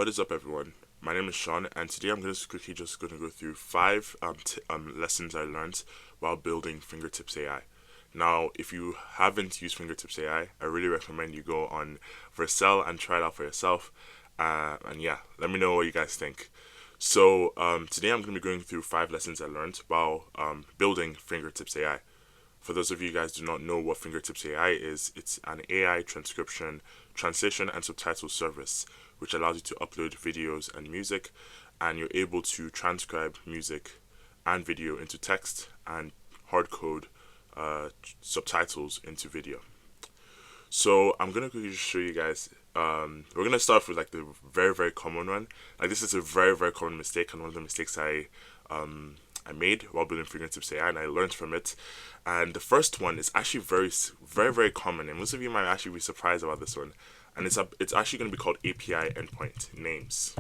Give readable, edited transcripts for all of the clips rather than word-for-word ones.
What is up, everyone? My name is Sean, and today I'm quickly just going to go through five lessons I learned while building Fingertips AI. Now, if you haven't used Fingertips AI, I really recommend you go on Vercel and try it out for yourself. And yeah, let me know what you guys think. So today I'm going to be going through five lessons I learned while building Fingertips AI. For those of you guys who do not know what Fingertips AI is, it's an AI transcription, translation, and subtitle service which allows you to upload videos and music, and you're able to transcribe music and video into text and hard code subtitles into video. So I'm gonna quickly show you guys. We're gonna start with like the very common one. Like this is a very common mistake, and one of the mistakes I made while building Fingertips AI, and I learned from it. And the first one is actually very common, and most of you might actually be surprised about this one. And it's actually going to be called API endpoint names.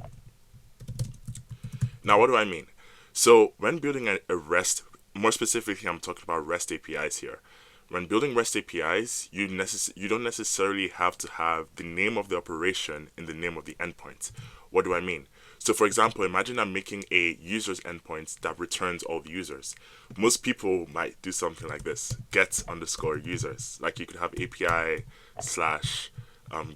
Now, what do I mean? So when building a REST, more specifically, I'm talking about REST APIs here. When building REST APIs, you don't necessarily have to have the name of the operation in the name of the endpoint. What do I mean? So for example, imagine I'm making a user's endpoint that returns all the users. Most people might do something like this: get underscore users. Like you could have API slash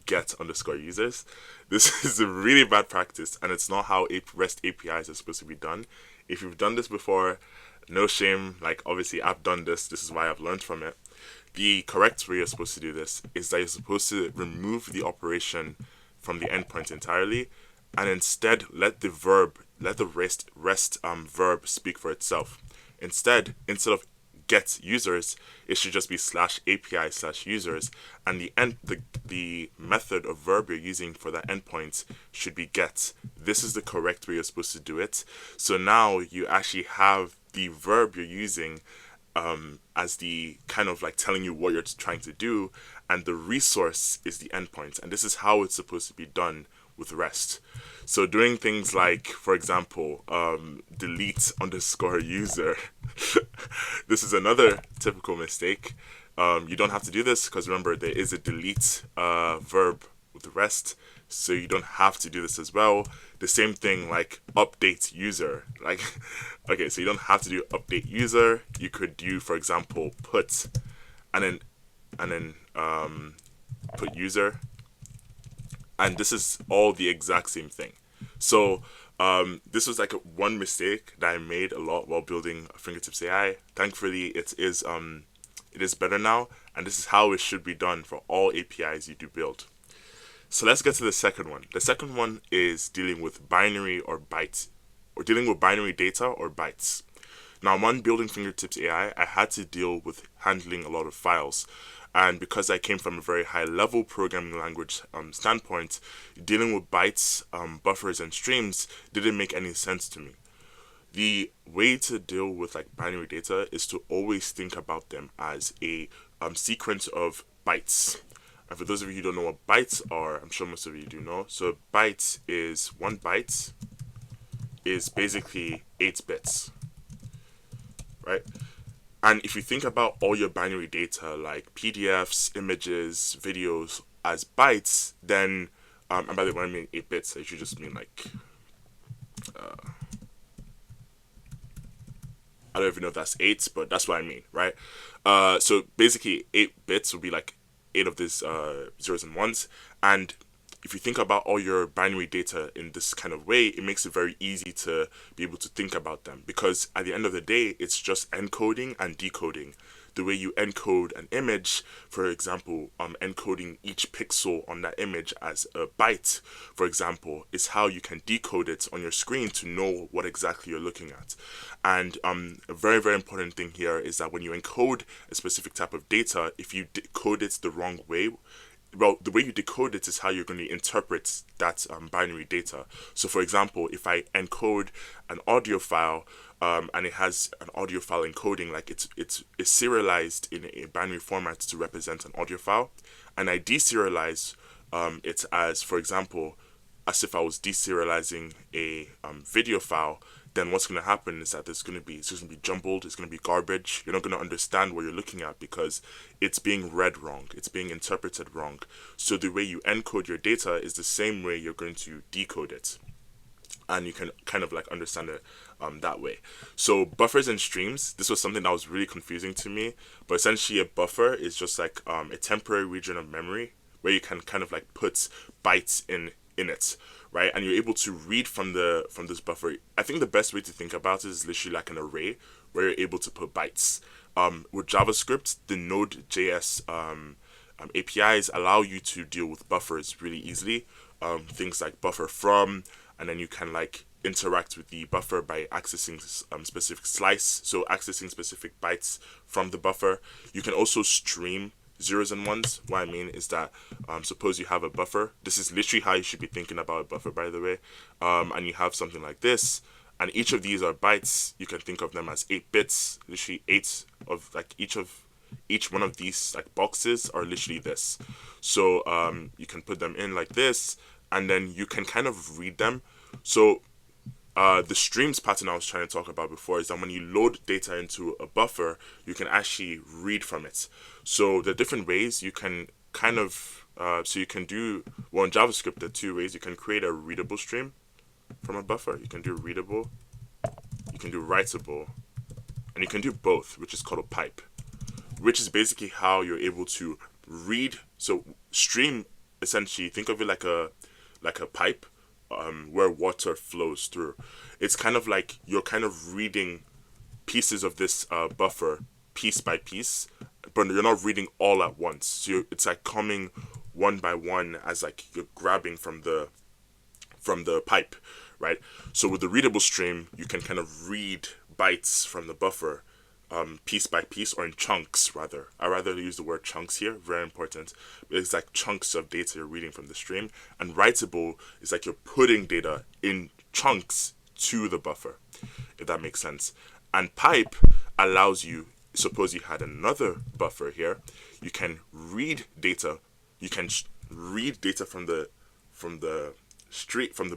get underscore users. This is a really bad practice, and it's not how REST APIs are supposed to be done. If you've done this before, no shame. Like obviously I've done this. This is why I've learned from it. The correct way you're supposed to do this is that you're supposed to remove the operation from the endpoint entirely, and instead let the rest verb speak for itself. Instead of get users, it should just be slash API slash users, and the method of verb you're using for that endpoint should be get. This is the correct way you're supposed to do it. So now you actually have the verb you're using as the kind of like telling you what you're trying to do, and the resource is the endpoint, and this is how it's supposed to be done with REST. So doing things like, for example, delete underscore user. This is another typical mistake. You don't have to do this because remember there is a delete verb with REST, so you don't have to do this as well. The same thing like update user. Like, okay, so you don't have to do update user. You could do, for example, put, and then put user. And this is all the exact same thing. So this was like one mistake that I made a lot while building Fingertips AI. Thankfully, it is better now, and this is how it should be done for all APIs you do build. So let's get to the second one. The second one is dealing with binary or bytes, or dealing with binary data or bytes. Now, when building Fingertips AI, I had to deal with handling a lot of files. And because I came from a very high level programming language standpoint, dealing with bytes, buffers, and streams didn't make any sense to me. The way to deal with like binary data is to always think about them as a sequence of bytes. And for those of you who don't know what bytes are, I'm sure most of you do know. So bytes is 1 byte is basically 8 bits, right? And if you think about all your binary data like PDFs, images, videos as bytes, then, and by the way, when I mean 8 bits, I should just mean like, I don't even know if that's 8, but that's what I mean, right? So basically 8 bits would be like 8 of these zeros and ones. And if you think about all your binary data in this kind of way, it makes it very easy to be able to think about them, because at the end of the day, it's just encoding and decoding. The way you encode an image, for example, encoding each pixel on that image as a byte, for example, is how you can decode it on your screen to know what exactly you're looking at. And a very important thing here is that when you encode a specific type of data, if you decode it the wrong way, well, the way you decode it is how you're going to interpret that binary data. So for example, if I encode an audio file and it has an audio file encoding, like it's serialized in a binary format to represent an audio file, and I deserialize it as, for example, as if I was deserializing a video file, then what's going to happen is that it's just going to be jumbled, it's going to be garbage. You're not going to understand what you're looking at because it's being read wrong, it's being interpreted wrong. So the way you encode your data is the same way you're going to decode it, and you can kind of like understand it that way. So buffers and streams, this was something that was really confusing to me, but essentially a buffer is just like a temporary region of memory where you can kind of like put bytes in it, right? And you're able to read from this buffer. I think the best way to think about it is literally like an array where you're able to put bytes. With JavaScript, the Node.js APIs allow you to deal with buffers really easily. Things like buffer from, and then you can like interact with the buffer by accessing specific slice, so accessing specific bytes from the buffer. You can also stream zeros and ones. What I mean is that suppose you have a buffer. This is literally how you should be thinking about a buffer, by the way. And you have something like this, and each of these are bytes. You can think of them as 8 bits, literally 8 of like each one of these like boxes are literally this. So you can put them in like this, and then you can kind of read them. So the streams pattern I was trying to talk about before is that when you load data into a buffer, you can actually read from it. So the different ways you can kind of, so you can do, well, in JavaScript, there are 2 ways. You can create a readable stream from a buffer. You can do readable, you can do writable, and you can do both, which is called a pipe, which is basically how you're able to read. So stream, essentially, think of it like a pipe where water flows through. It's kind of like you're kind of reading pieces of this buffer piece by piece, but you're not reading all at once. So it's like coming one by one as like you're grabbing from the pipe, right? So with the readable stream, you can kind of read bytes from the buffer piece by piece, or in chunks rather. I rather use the word chunks here, very important. It's like chunks of data you're reading from the stream. And writable is like you're putting data in chunks to the buffer, if that makes sense. And pipe allows you, suppose you had another buffer here, you can read data, you can read data from the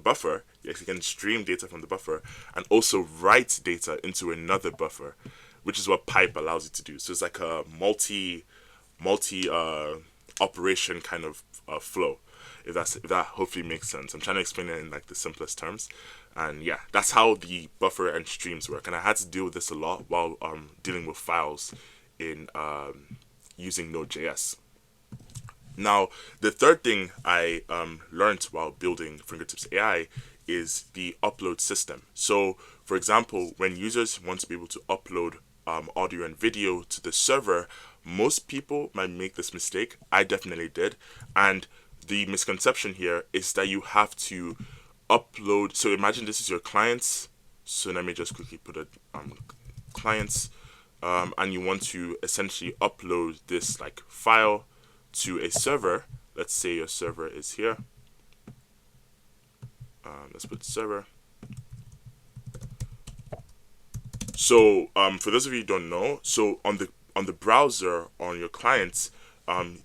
buffer. Yes, you can stream data from the buffer and also write data into another buffer, which is what pipe allows you to do. So it's like a multi operation kind of flow, if that hopefully makes sense. I'm trying to explain it in like the simplest terms, and yeah, that's how the buffer and streams work. And I had to deal with this a lot while dealing with files in using Node.js. Now, the third thing I learned while building Fingertips AI is the upload system. So, for example, when users want to be able to upload audio and video to the server, most people might make this mistake. I definitely did. And the misconception here is that you have to upload. So imagine this is your clients. So let me just quickly put it clients, and you want to essentially upload this like file to a server. Let's say your server is here. Let's put server. So for those of you who don't know, so on the browser on your clients,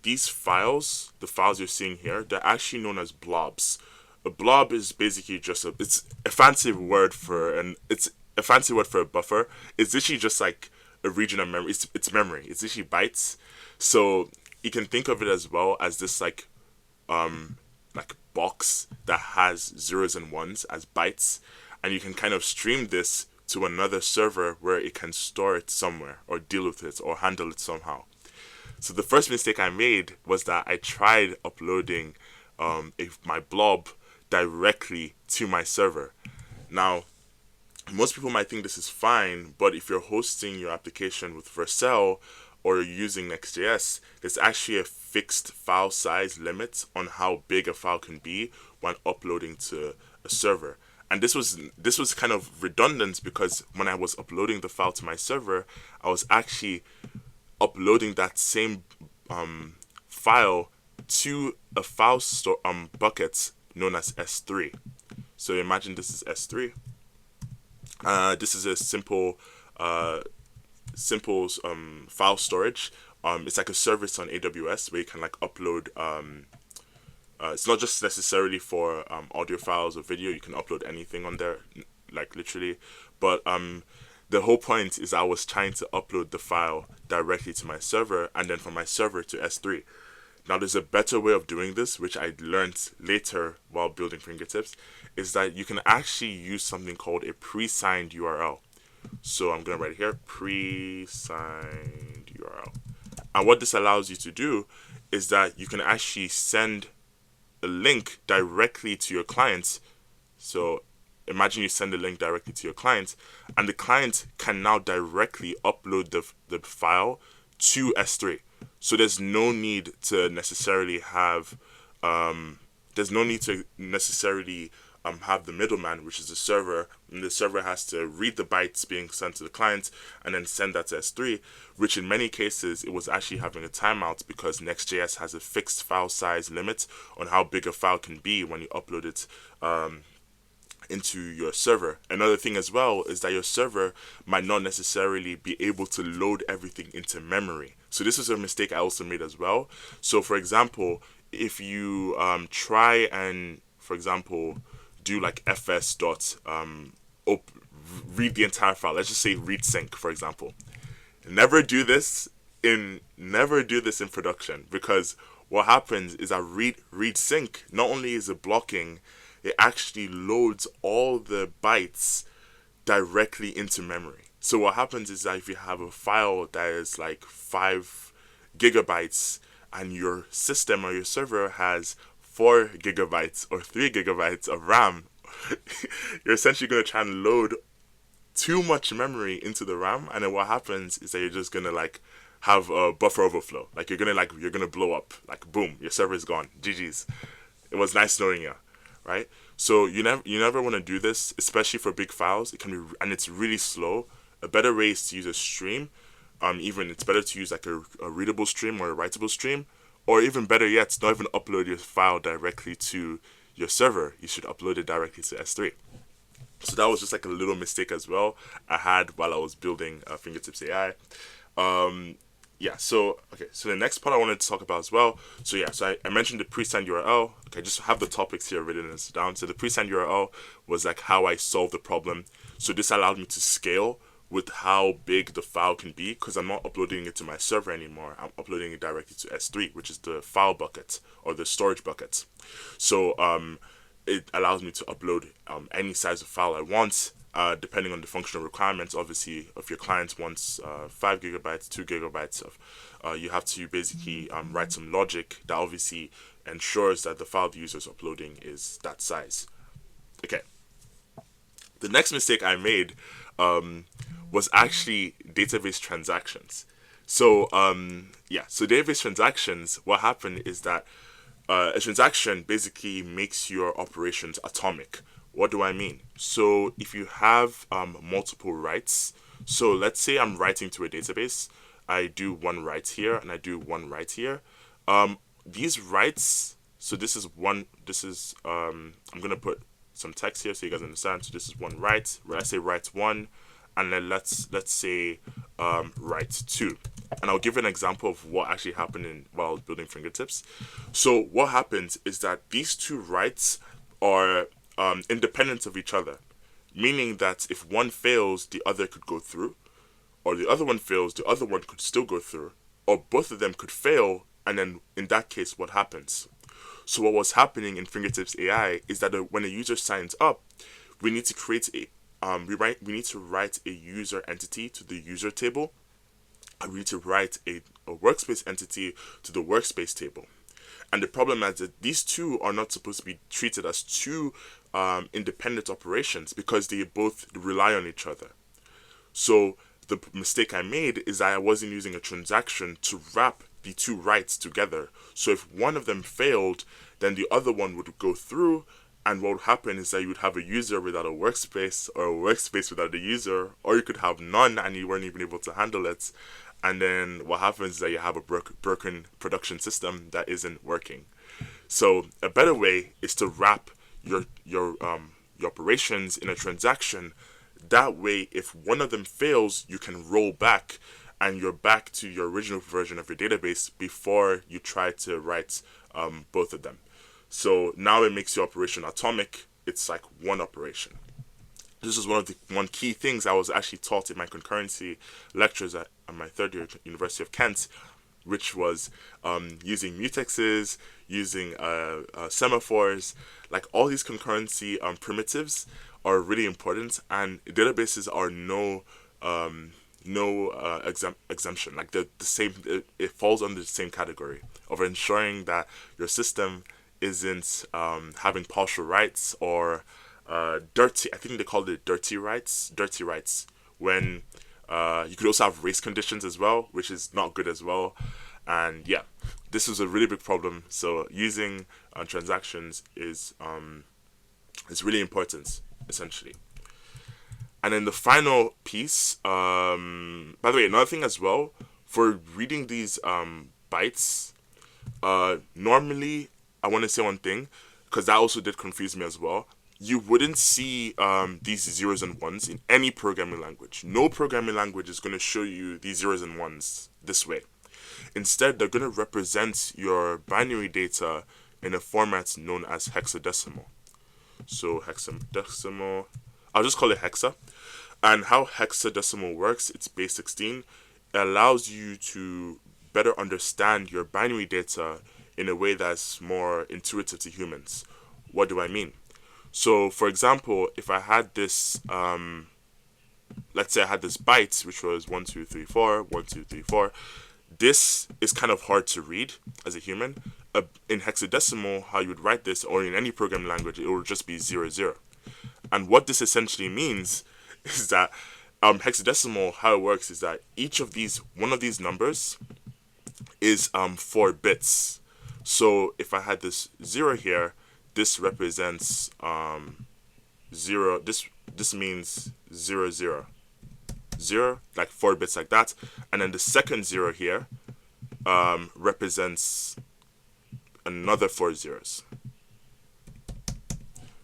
these files, the files you're seeing here, they're actually known as blobs. A blob is basically just it's a fancy word for a buffer. It's literally just like a region of memory. It's memory. It's literally bytes. So you can think of it as well as this like box that has zeros and ones as bytes, and you can kind of stream this to another server where it can store it somewhere or deal with it or handle it somehow. So the first mistake I made was that I tried uploading my blob directly to my server. Now, most people might think this is fine, but if you're hosting your application with Vercel or you're using Next.js, there's actually a fixed file size limit on how big a file can be when uploading to a server. And this was kind of redundant because when I was uploading the file to my server, I was actually uploading that same file to a file store bucket known as S3. So imagine this is S3. This is a simple file storage. It's like a service on AWS where you can like upload. It's not just necessarily for audio files or video. You can upload anything on there, like literally. But the whole point is I was trying to upload the file directly to my server and then from my server to S3. Now, there's a better way of doing this, which I learned later while building Fingertips, is that you can actually use something called a pre-signed URL. So I'm going to write here, pre-signed URL. And what this allows you to do is that you can actually send a link directly to your client. So imagine you send a link directly to your client, and the client can now directly upload the file to S3. So there's no need to necessarily have have the middleman, which is the server, and the server has to read the bytes being sent to the client and then send that to S3, which in many cases it was actually having a timeout because Next.js has a fixed file size limit on how big a file can be when you upload it into your server. Another thing as well is that your server might not necessarily be able to load everything into memory. So this is a mistake I also made as well. So for example, if you try and, for example, do like fs dot read the entire file. Let's just say read sync, for example. Never do this in production, because what happens is that read sync, not only is it blocking, it actually loads all the bytes directly into memory. So what happens is that if you have a file that is like 5 gigabytes and your system or your server has 4 gigabytes or 3 gigabytes of RAM, you're essentially going to try and load too much memory into the RAM, and then what happens is that you're just going to like have a buffer overflow. Like you're going to blow up. Like boom, your server is gone. GG's. It was nice knowing you, right? So you never want to do this, especially for big files. It can be, and it's really slow. A better way is to use a stream. Even it's better to use like a readable stream or a writable stream, or even better yet, don't even upload your file directly to your server. You should upload it directly to S3. So that was just like a little mistake as well I had while I was building Fingertips AI. So the next part I wanted to talk about as well. So I mentioned the pre-signed URL. Okay, just have the topics here written this down. So the pre-signed URL was like how I solved the problem. So this allowed me to scale with how big the file can be, because I'm not uploading it to my server anymore. I'm uploading it directly to S3, which is the file bucket or the storage bucket. So it allows me to upload any size of file I want, depending on the functional requirements. Obviously, if your client wants 5 gigabytes, 2 gigabytes of, you have to basically write some logic that obviously ensures that the file the user is uploading is that size. Okay. The next mistake I made was actually database transactions. So database transactions, what happened is that a transaction basically makes your operations atomic. What do I mean? So if you have multiple writes, so let's say I'm writing to a database, I do one write here and I do one write here. These writes, so I'm going to put some text here so you guys understand. So this is one write, where I say write 1, and then let's say write 2. And I'll give an example of what actually happened while I was building Fingertips. So what happens is that these two writes are independent of each other, meaning that if one fails, the other could go through, or the other one fails, the other one could still go through, or both of them could fail, and then in that case, what happens? So what was happening in Fingertips AI is that when a user signs up, we need to create we need to write a user entity to the user table, and we need to write a workspace entity to the workspace table. And the problem is that these two are not supposed to be treated as two independent operations, because they both rely on each other. So the mistake I made is that I wasn't using a transaction to wrap the two writes together. So if one of them failed, then the other one would go through, and what would happen is that you would have a user without a workspace, or a workspace without a user, or you could have none and you weren't even able to handle it. And then what happens is that you have a broken production system that isn't working. So a better way is to wrap your operations in a transaction. That way, if one of them fails, you can roll back and you're back to your original version of your database before you try to write both of them. So now it makes your operation atomic. It's like one operation. This is one key things I was actually taught in my concurrency lectures at my third year at University of Kent, which was using mutexes, using semaphores, like all these concurrency primitives are really important, and databases are no exemption. Like the same, it falls under the same category of ensuring that your system isn't having partial writes or dirty. I think they called it dirty writes. Dirty writes when you could also have race conditions as well, which is not good as well. And yeah, this is a really big problem. So using transactions is really important, essentially. And then the final piece, by the way, another thing as well, for reading these bytes, normally, I want to say one thing, because that also did confuse me as well. You wouldn't see these zeros and ones in any programming language. No programming language is going to show you these zeros and ones this way. Instead, they're going to represent your binary data in a format known as hexadecimal. So hexadecimal, I'll just call it hexa. And how hexadecimal works, it's base 16. It allows you to better understand your binary data in a way that's more intuitive to humans. What do I mean? So, for example, if I had this, let's say I had this byte, which was 1, 2, 3, 4, 1, 2, 3, 4. This is kind of hard to read as a human. In hexadecimal, how you would write this, or in any programming language, it will just be 0, 0. And what this essentially means is that hexadecimal, how it works is that one of these numbers is 4 bits. So if I had this 0 here, this represents 0. This means 0, 0. 0, like 4 bits like that. And then the second 0 here represents another 4 zeros.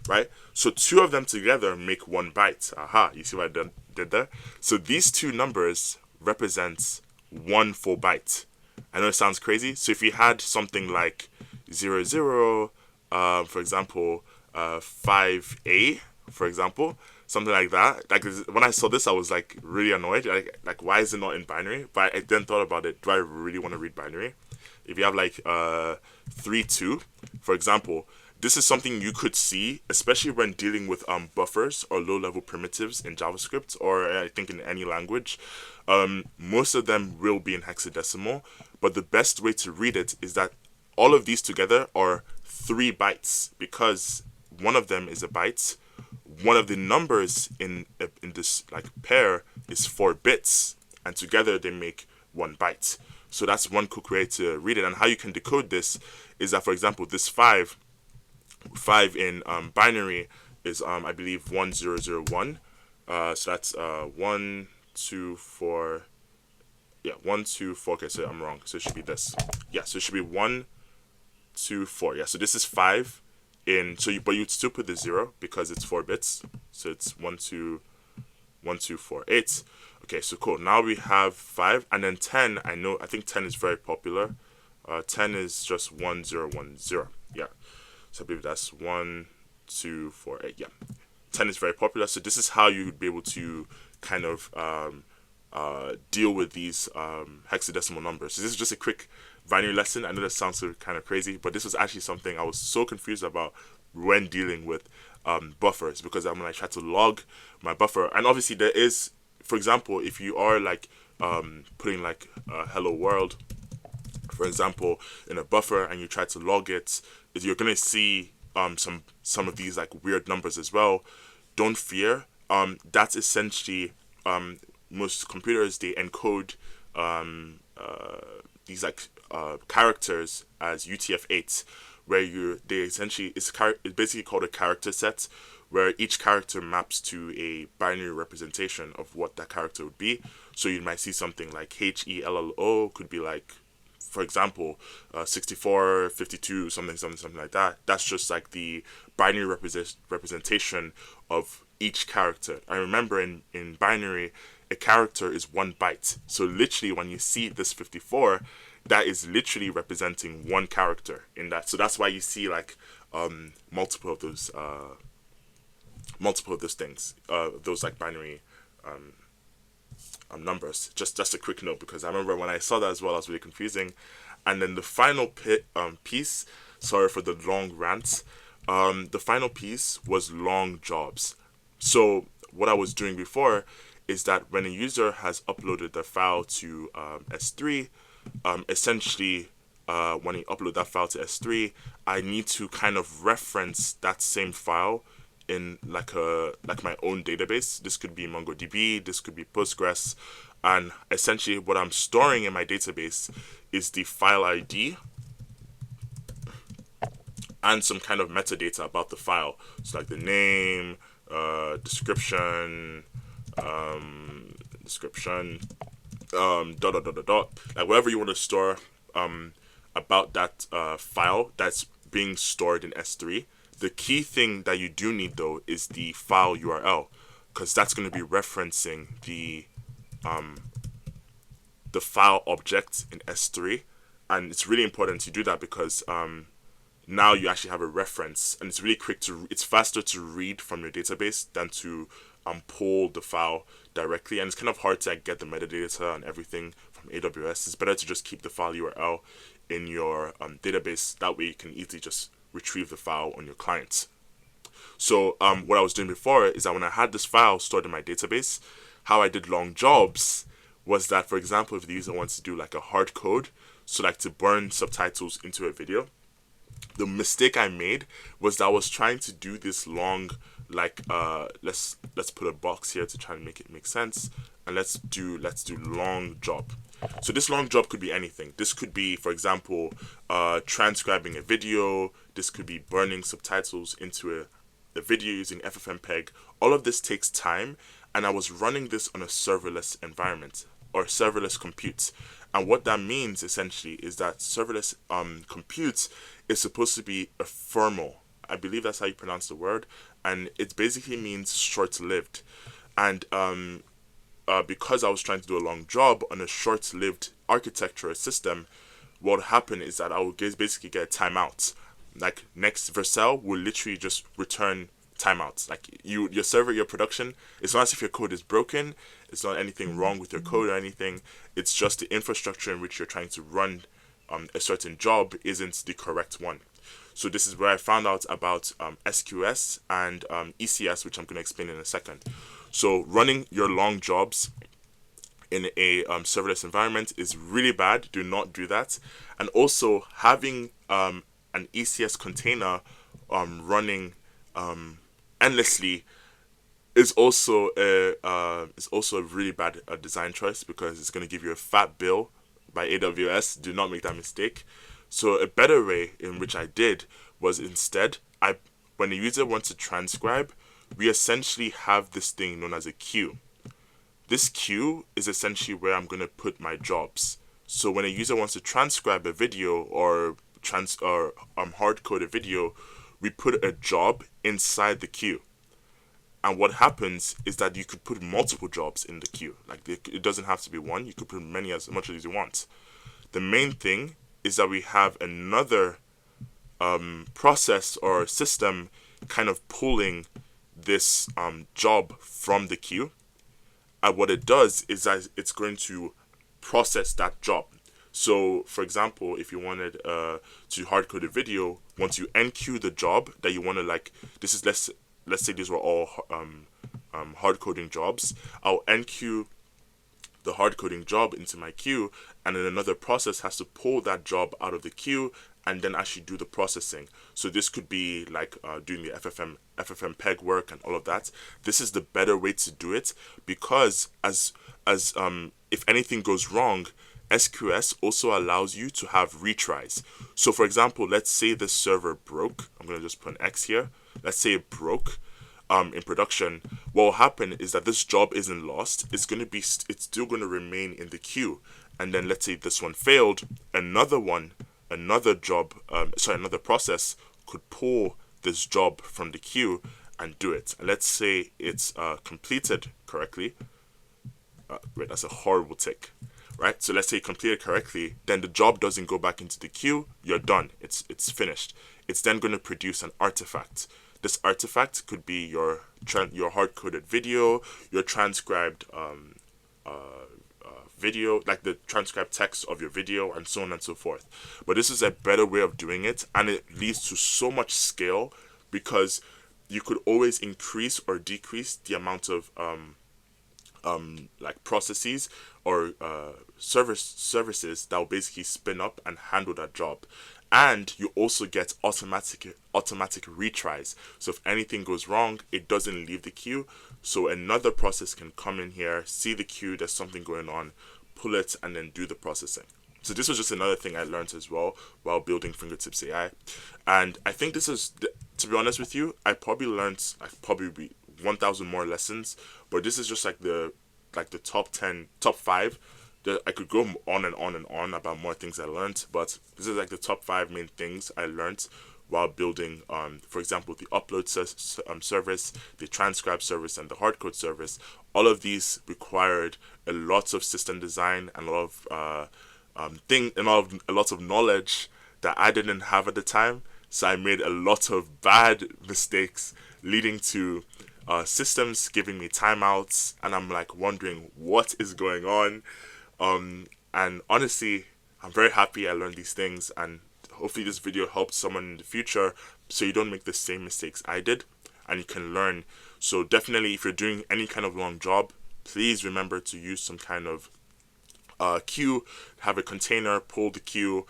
Right? So 2 of them together make 1 byte. Aha, you see what I did there? So these 2 numbers represent 1 full byte. I know it sounds crazy. So if you had something like 0, 0, for example, 5A, for example, something like that. Like when I saw this, I was like really annoyed. Like why is it not in binary? But I then thought about it. Do I really want to read binary? If you have like 3, 2, for example, this is something you could see, especially when dealing with buffers or low-level primitives in JavaScript, or I think in any language. Most of them will be in hexadecimal, but the best way to read it is that all of these together are 3 bytes, because one of them is a byte. One of the numbers in this like pair is 4 bits, and together they make 1 byte. So that's one quick way to read it. And how you can decode this is that, for example, this 5 in binary is I believe 1001. So that's 1, 2, 4. Yeah, 1, 2, 4. Okay, so I'm wrong. So it should be this. Yeah, so it should be 1, 2, 4. Yeah, so this is 5 in. But you'd still put the 0 because it's 4 bits. So it's 1, 2, 1, 2, 4, 8. Okay, so cool. Now we have 5, and then 10. I think 10 is very popular. 10 is just 1, 0, 1, 0. Yeah. So I believe that's 1, 2, 4, 8. Yeah. 10 is very popular. So this is how you would be able to kind of deal with these hexadecimal numbers. So this is just a quick binary lesson. I know that sounds kind of crazy, but this was actually something I was so confused about when dealing with buffers, because when I try to log my buffer, and obviously there is, for example, if you are like putting like hello world, for example, in a buffer, and you try to log it, you're gonna see some of these like weird numbers as well. Don't fear. That's essentially most computers, they encode these like characters as UTF-8, where they essentially it's basically called a character set, where each character maps to a binary representation of what that character would be. So you might see something like HELLO could be like, for example, 64, 52, something like that. That's just like the binary representation of each character. I remember in binary, a character is 1 byte. So literally when you see this 54, that is literally representing 1 character in that. So that's why you see like multiple of those multiple of those things, those like binary numbers. Just a quick note, because I remember when I saw that as well, I was really confusing. And then the final piece, sorry for the long rant, the final piece was long jobs. So what I was doing before is that when a user has uploaded the file to S3, essentially when you upload that file to S3, I need to kind of reference that same file in like my own database. This could be MongoDB, this could be Postgres, and essentially what I'm storing in my database is the file ID and some kind of metadata about the file. So like the name, description, dot dot dot dot dot, like whatever you want to store about that file that's being stored in S3. The key thing that you do need though is the file URL, because that's going to be referencing the file object in S3, and it's really important to do that because now you actually have a reference, and it's really it's faster to read from your database than to pull the file directly, and it's kind of hard to get the metadata and everything from AWS. It's better to just keep the file URL in your database. That way you can easily just retrieve the file on your client. So what I was doing before is that when I had this file stored in my database, how I did long jobs was that, for example, if the user wants to do like a hard code, so like to burn subtitles into a video, the mistake I made was that I was trying to do this long, like let's put a box here to try and make it make sense, and let's do long job. So this long job could be anything. This could be, for example, transcribing a video. This could be burning subtitles into a video using FFmpeg. All of this takes time, and I was running this on a serverless environment or serverless compute. And what that means essentially is that serverless compute is supposed to be ephemeral. I believe that's how you pronounce the word, and it basically means short-lived. And because I was trying to do a long job on a short-lived architecture system, what would happen is that I would basically get a timeout. Like next Vercel will literally just return timeouts. Like your server, your production, it's not as if your code is broken. It's not anything wrong with your code or anything. It's just the infrastructure in which you're trying to run a certain job isn't the correct one. So this is where I found out about SQS and ECS, which I'm going to explain in a second. So running your long jobs in a serverless environment is really bad. Do not do that. And also having an ECS container running endlessly is also a really bad design choice, because it's going to give you a fat bill by AWS. Do not make that mistake. So a better way in which I did was instead, when a user wants to transcribe, we essentially have this thing known as a queue. This queue is essentially where I'm going to put my jobs. So when a user wants to transcribe a video or hard code a video, we put a job inside the queue. And what happens is that you could put multiple jobs in the queue. Like it doesn't have to be one. You could put many, as much as you want. The main thing is that we have another process or system kind of pulling this job from the queue. And what it does is that it's going to process that job. So, for example, if you wanted to hardcode a video, once you enqueue the job that you want to, like, this is let's say these were all hard coding jobs. I'll enqueue the hard coding job into my queue, and then another process has to pull that job out of the queue and then actually do the processing. So this could be like doing the FFmpeg work and all of that. This is the better way to do it, because as if anything goes wrong, SQS also allows you to have retries. So for example, let's say the server broke. I'm going to just put an X here. Let's say it broke in production. What will happen is that this job isn't lost. It's still going to remain in the queue. And then let's say this one failed, another process could pull this job from the queue and do it. And let's say it's completed correctly. Wait, that's a horrible tick. Right? So let's say you complete it correctly, then the job doesn't go back into the queue, you're done. It's finished. It's then going to produce an artifact. This artifact could be your hard-coded video, your transcribed video, like the transcribed text of your video, and so on and so forth. But this is a better way of doing it, and it leads to so much scale because you could always increase or decrease the amount of like processes or services that will basically spin up and handle that job. And you also get automatic retries. So if anything goes wrong, it doesn't leave the queue. So another process can come in here, see the queue, there's something going on, pull it, and then do the processing. So this was just another thing I learned as well while building Fingertips AI. And I think this is, to be honest with you, I probably learned like probably 1,000 more lessons, but this is just like the top 10, top 5. I could go on and on and on about more things I learned, but this is like the top 5 main things I learned while building, for example, the upload service, the transcribe service, and the hardcode service. All of these required a lot of system design and a lot of a lot of knowledge that I didn't have at the time. So I made a lot of bad mistakes, leading to systems giving me timeouts, and I'm like wondering what is going on. And honestly, I'm very happy I learned these things, and hopefully this video helps someone in the future so you don't make the same mistakes I did and you can learn. So definitely, if you're doing any kind of long job, please remember to use some kind of queue, have a container, pull the queue,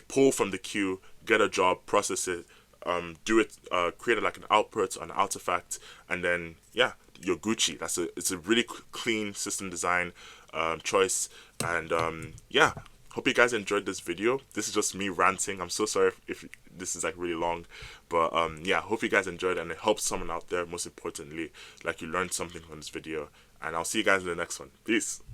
pull from the queue, get a job, process it, do it, create it like an output, an artifact, and then yeah, you're Gucci. It's a really clean system design choice, and yeah. Hope you guys enjoyed this video. This is just me ranting. I'm so sorry if this is like really long, but yeah, hope you guys enjoyed it and it helps someone out there. Most importantly, like you learned something from this video, and I'll see you guys in the next one. Peace.